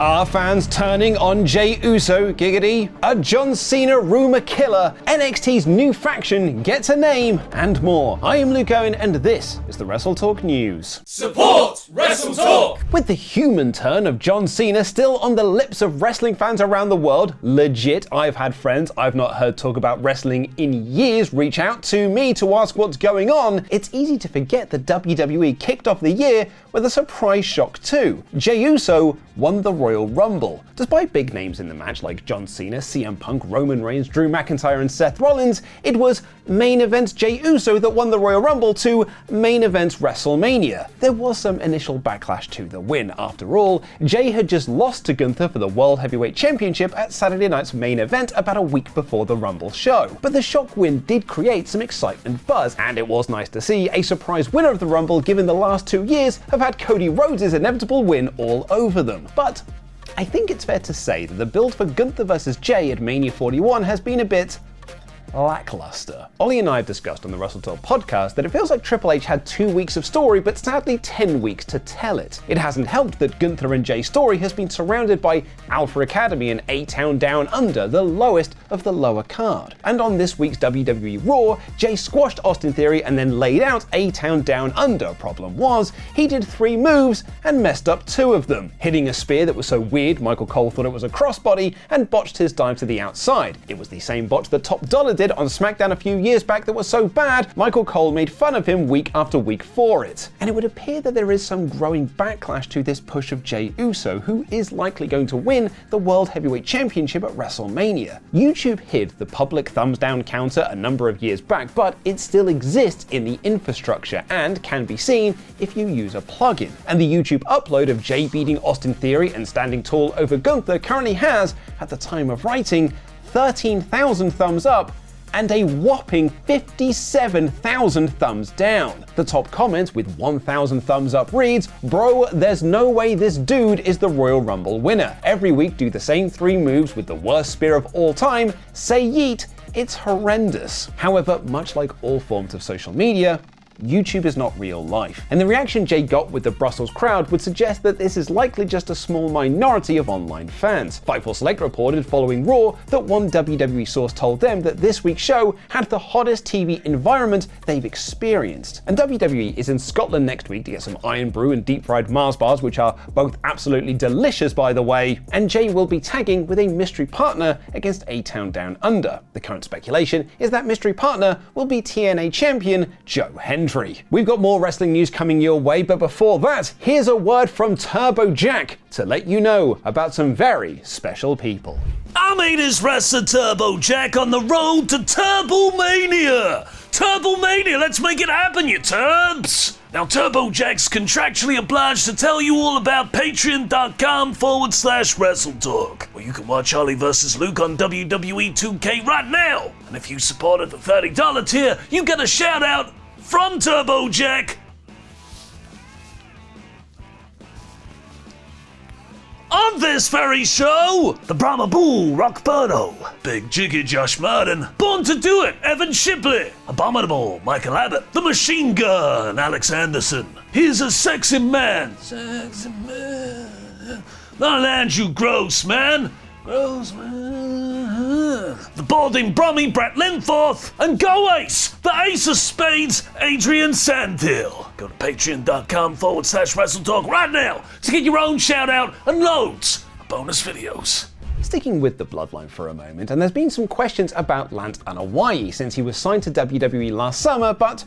Are fans turning on Jey Uso, giggity? A John Cena rumor killer, NXT's new faction gets a name, and more. I am Luke Owen, and this is the WrestleTalk News. Support WrestleTalk! With the human turn of John Cena still on the lips of wrestling fans around the world, legit, I've had friends I've not heard talk about wrestling in years reach out to me to ask what's going on. It's easy to forget that WWE kicked off the year with a surprise shock too. Jey Uso won the Royal Rumble. Despite big names in the match like John Cena, CM Punk, Roman Reigns, Drew McIntyre and Seth Rollins, it was main event Jey Uso that won the Royal Rumble to main event WrestleMania. There was some initial backlash to the win. After all, Jey had just lost to Gunther for the World Heavyweight Championship at Saturday night's main event about a week before the Rumble show. But the shock win did create some excitement buzz, and it was nice to see a surprise winner of the Rumble given the last 2 years have had Cody Rhodes' inevitable win all over them. But I think it's fair to say that the build for Gunther vs Jey at Mania 41 has been a bit lackluster. Ollie and I have discussed on the WrestleTalk podcast that it feels like Triple H had 2 weeks of story, but sadly 10 weeks to tell it. It hasn't helped that Gunther and Jey's story has been surrounded by Alpha Academy and A-Town Down Under, the lowest of the lower card. And on this week's WWE Raw, Jey squashed Austin Theory and then laid out A-Town Down Under. Problem was, he did 3 moves and messed up 2 of them, hitting a spear that was so weird Michael Cole thought it was a crossbody and botched his dive to the outside. It was the same botch that Top Dollar did on SmackDown a few years back that was so bad, Michael Cole made fun of him week after week for it. And it would appear that there is some growing backlash to this push of Jey Uso, who is likely going to win the World Heavyweight Championship at WrestleMania. YouTube hid the public thumbs down counter a number of years back, but it still exists in the infrastructure and can be seen if you use a plugin. And the YouTube upload of Jey beating Austin Theory and standing tall over Gunther currently has, at the time of writing, 13,000 thumbs up and a whopping 57,000 thumbs down. The top comment with 1,000 thumbs up reads, "Bro, there's no way this dude is the Royal Rumble winner. Every week do the same 3 moves with the worst spear of all time. Say yeet, it's horrendous." However, much like all forms of social media, YouTube is not real life, and the reaction Jey got with the Brussels crowd would suggest that this is likely just a small minority of online fans. Fightful Select reported following Raw that one WWE source told them that this week's show had the hottest TV environment they've experienced. And WWE is in Scotland next week to get some Iron Brew and deep fried Mars bars, which are both absolutely delicious by the way, and Jey will be tagging with a mystery partner against A-Town Down Under. The current speculation is that mystery partner will be TNA champion Joe Hendry. We've got more wrestling news coming your way, but before that, here's a word from Turbo Jack to let you know about some very special people. I'm Ada's wrestler Turbo Jack on the road to Turbomania! Turbomania, let's make it happen, you turbs! Now, Turbo Jack's contractually obliged to tell you all about patreon.com/WrestleTalk, where you can watch Ollie vs. Luke on WWE 2K right now. And if you support at the $30 tier, you get a shout out from Turbo Jack. On this very show, the Brahma Bull, Rockberto, Big Jiggy Josh Martin, Born to Do It, Evan Shipley, Abominable, Michael Abbott, The Machine Gun, Alex Anderson. Here's a sexy man. Sexy man. Not Andrew Gross, man. Gross, man. The Balding Brummy, Brett Linforth, and Go Ace, the Ace of Spades, Adrian Sandhill. Go to patreon.com/WrestleTalk right now to get your own shout out and loads of bonus videos. Sticking with the bloodline for a moment, and there's been some questions about Lance Anoa'i since he was signed to WWE last summer, but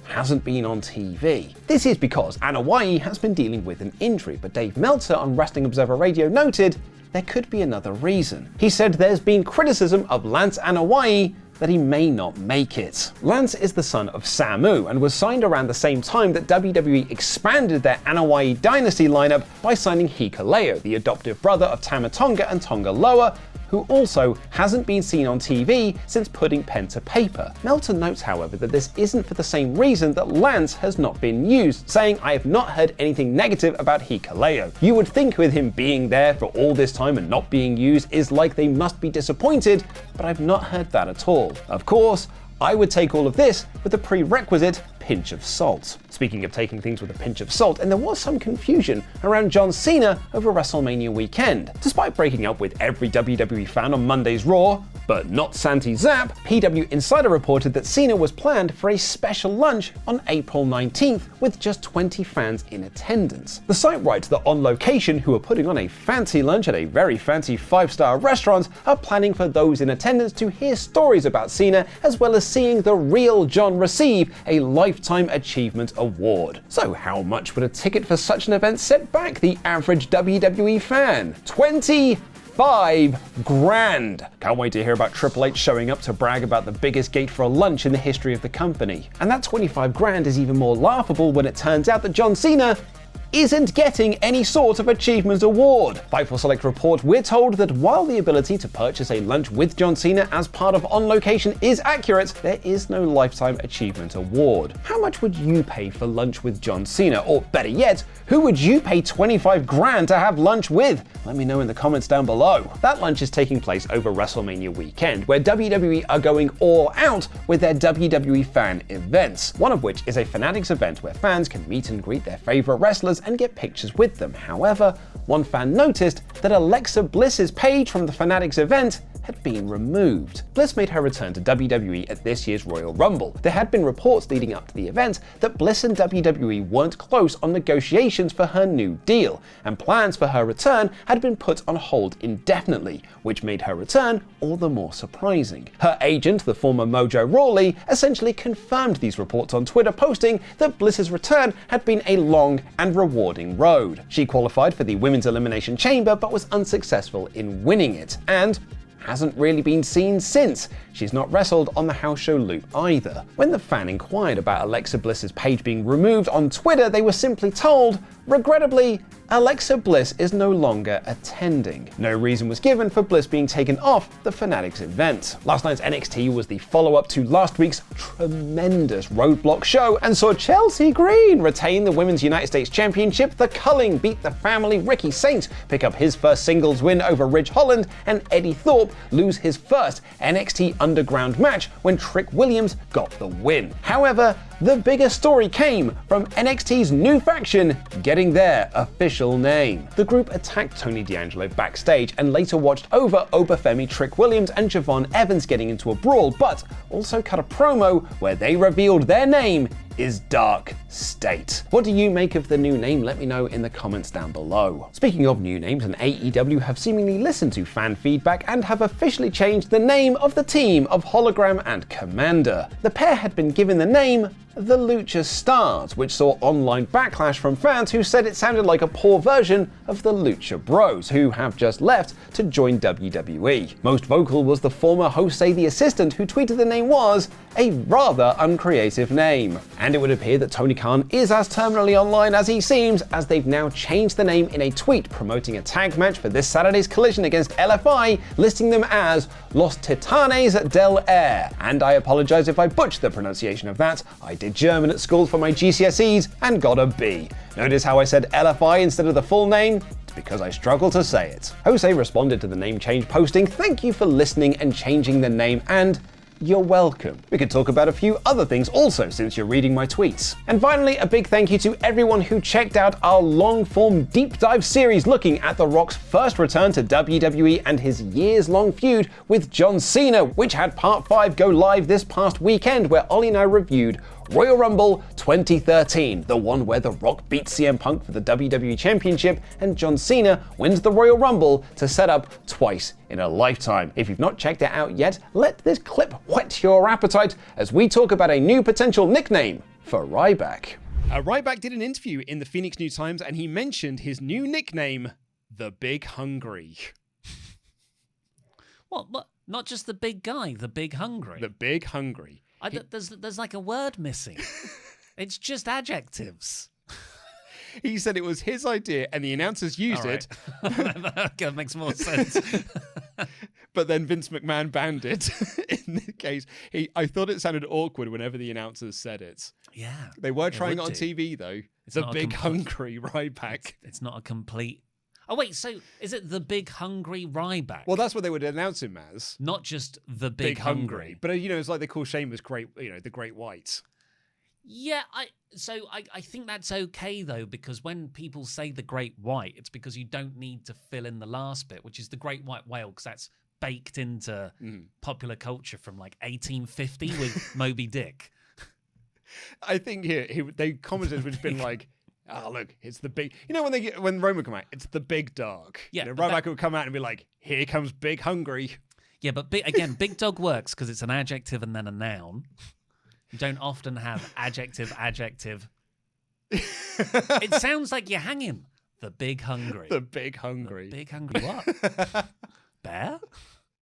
hasn't been on TV. This is because Anoa'i has been dealing with an injury, but Dave Meltzer on Wrestling Observer Radio noted there could be another reason. He said there's been criticism of Lance Anoa'i that he may not make it. Lance is the son of Samu and was signed around the same time that WWE expanded their Anoa'i Dynasty lineup by signing Hikuleo, the adoptive brother of Tama Tonga and Tonga Loa, who also hasn't been seen on TV since putting pen to paper. Meltzer notes, however, that this isn't for the same reason that Lance has not been used, saying, "I have not heard anything negative about Hikuleo. You would think with him being there for all this time and not being used is like they must be disappointed, but I've not heard that at all. Of course, I would take all of this with the prerequisite pinch of salt. Speaking of taking things with a pinch of salt, and there was some confusion around John Cena over WrestleMania weekend. Despite breaking up with every WWE fan on Monday's Raw, but not Santi Zap, PW Insider reported that Cena was planned for a special lunch on April 19th with just 20 fans in attendance. The site writes that On Location, who are putting on a fancy lunch at a very fancy 5-star restaurant, are planning for those in attendance to hear stories about Cena, as well as seeing the real John receive a Lifetime Achievement Award. So how much would a ticket for such an event set back the average WWE fan? 25 grand. Can't wait to hear about Triple H showing up to brag about the biggest gate for a lunch in the history of the company. And that 25 grand is even more laughable when it turns out that John Cena isn't getting any sort of achievement award. Fightful Select report, we're told that while the ability to purchase a lunch with John Cena as part of On Location is accurate, there is no Lifetime Achievement Award. How much would you pay for lunch with John Cena? Or better yet, who would you pay 25 grand to have lunch with? Let me know in the comments down below. That lunch is taking place over WrestleMania weekend, where WWE are going all out with their WWE fan events, one of which is a Fanatics event where fans can meet and greet their favorite wrestlers and get pictures with them. However, one fan noticed that Alexa Bliss's page from the Fanatics event had been removed. Bliss made her return to WWE at this year's Royal Rumble. There had been reports leading up to the event that Bliss and WWE weren't close on negotiations for her new deal, and plans for her return had been put on hold indefinitely, which made her return all the more surprising. Her agent, the former Mojo Rawley, essentially confirmed these reports on Twitter, posting that Bliss's return had been a long and rewarding road. She qualified for the Women's Elimination Chamber but was unsuccessful in winning it, and hasn't really been seen since. She's not wrestled on the house show loop either. When the fan inquired about Alexa Bliss's page being removed on Twitter, they were simply told, regrettably, Alexa Bliss is no longer attending. No reason was given for Bliss being taken off the Fanatics event. Last night's NXT was the follow-up to last week's tremendous Roadblock show and saw Chelsea Green retain the Women's United States Championship, the Culling beat the family Ricky Saint, pick up his first singles win over Ridge Holland, and Eddie Thorpe lose his first NXT Underground match when Trick Williams got the win. However, the bigger story came from NXT's new faction getting their official name. The group attacked Tony D'Angelo backstage and later watched over Obafemi, Trick Williams and Javon Evans getting into a brawl, but also cut a promo where they revealed their name is Dark State. What do you make of the new name? Let me know in the comments down below. Speaking of new names, and AEW have seemingly listened to fan feedback and have officially changed the name of the team of Hologram and Commander. The pair had been given the name the Lucha Stars, which saw online backlash from fans who said it sounded like a poor version of the Lucha Bros, who have just left to join WWE. Most vocal was the former Jose the Assistant, who tweeted the name was a rather uncreative name. And it would appear that Tony Khan is as terminally online as he seems, as they've now changed the name in a tweet promoting a tag match for this Saturday's collision against LFI, listing them as Los Titanes del Air. And I apologize if I butchered the pronunciation of that. I did German at school for my GCSEs and got a B. Notice how I said LFI instead of the full name? It's because I struggle to say it. Jose responded to the name change, posting, "Thank you for listening and changing the name, and you're welcome." We could talk about a few other things also since you're reading my tweets. And finally, a big thank you to everyone who checked out our long-form deep dive series looking at The Rock's first return to WWE and his years-long feud with John Cena, which had part 5 go live this past weekend, where Ollie and I reviewed Royal Rumble 2013, the one where The Rock beats CM Punk for the WWE Championship and John Cena wins the Royal Rumble to set up twice in a lifetime. If you've not checked it out yet, let this clip whet your appetite as we talk about a new potential nickname for Ryback. Ryback did an interview in the Phoenix New Times and he mentioned his new nickname, the Big Hungry. What? Not just the big guy, the Big Hungry. The Big Hungry. There's like a word missing. It's just adjectives. He said it was his idea and the announcers used it. That makes more sense. But then Vince McMahon banned it. In this case, I thought it sounded awkward whenever the announcers said it. Yeah. They were trying it on TV though. It's the Big Hungry Ryback. It's not a complete... Oh wait, so is it the Big Hungry Ryback? Well, that's what they would announce him as. Not just the Big Hungry. But it's like they call Sheamus the Great White. Yeah, I think that's okay though, because when people say the Great White, it's because you don't need to fill in the last bit, which is the Great White Whale, because that's baked into popular culture from like 1850 with Moby Dick. I think they commented which been like, oh look, it's the big. You know when Roman come out, it's the big dog. Yeah, you know, Ryback would come out and be like, here comes Big Hungry. Yeah, but big dog works because it's an adjective and then a noun. You don't often have adjective. It sounds like you're hanging. The Big Hungry. The Big Hungry. The Big Hungry what? Bear?